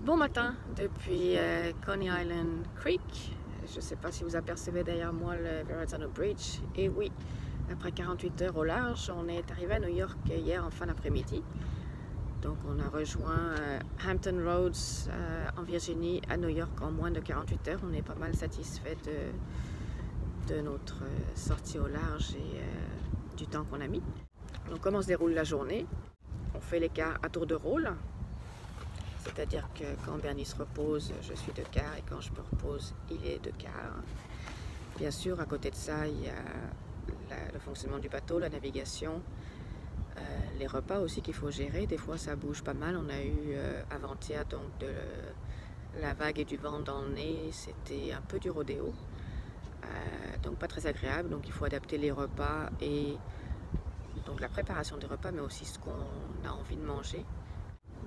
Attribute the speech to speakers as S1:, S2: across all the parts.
S1: Bon matin depuis Coney Island Creek. Je ne sais pas si vous apercevez derrière moi le Verrazano Bridge. Et oui, après 48 heures au large, on est arrivé à New York hier en fin d'après-midi. Donc on a rejoint Hampton Roads en Virginie à New York en moins de 48 heures. On est pas mal satisfait de notre sortie au large et du temps qu'on a mis. Donc comment se déroule la journée? On fait l'écart à tour de rôle. C'est-à-dire que quand Bernie se repose, je suis de quart, et quand je me repose, il est de quart. Bien sûr, à côté de ça, il y a le fonctionnement du bateau, la navigation, les repas aussi qu'il faut gérer. Des fois, ça bouge pas mal. On a eu avant-hier donc de la vague et du vent dans le nez. C'était un peu du rodéo, donc pas très agréable. Donc il faut adapter les repas et donc la préparation des repas, mais aussi ce qu'on a envie de manger,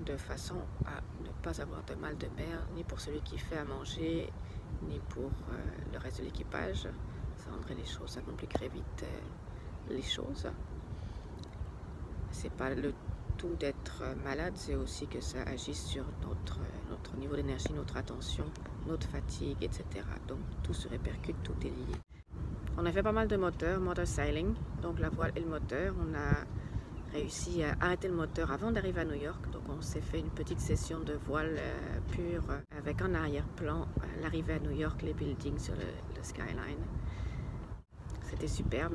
S1: de façon à ne pas avoir de mal de mer, ni pour celui qui fait à manger, ni pour le reste de l'équipage. Ça rendrait les choses, ça compliquerait vite les choses. C'est pas le tout d'être malade, c'est aussi que ça agisse sur notre niveau d'énergie, notre attention, notre fatigue, etc. Donc tout se répercute, tout est lié. On a fait pas mal de moteurs, motor sailing, donc la voile et le moteur. On a réussi à arrêter le moteur avant d'arriver à New York. Donc on s'est fait une petite session de voile pure avec en arrière-plan l'arrivée à New York, les buildings sur le skyline. C'était superbe.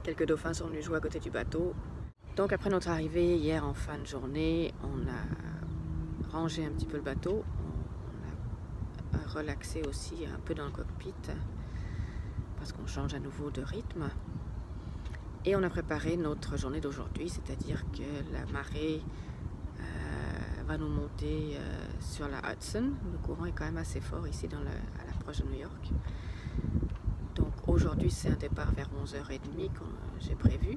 S1: Quelques dauphins sont venus jouer à côté du bateau. Donc après notre arrivée hier en fin de journée, on a rangé un petit peu le bateau. On a relaxé aussi un peu dans le cockpit parce qu'on change à nouveau de rythme. Et on a préparé notre journée d'aujourd'hui, c'est-à-dire que la marée va nous monter sur la Hudson. Le courant est quand même assez fort ici à l'approche de New York. Donc aujourd'hui c'est un départ vers 11h30 que j'ai prévu,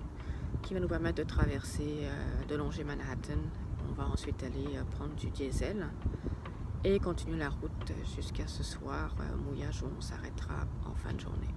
S1: qui va nous permettre de traverser, de longer Manhattan. On va ensuite aller prendre du diesel et continuer la route jusqu'à ce soir, mouillage où on s'arrêtera en fin de journée.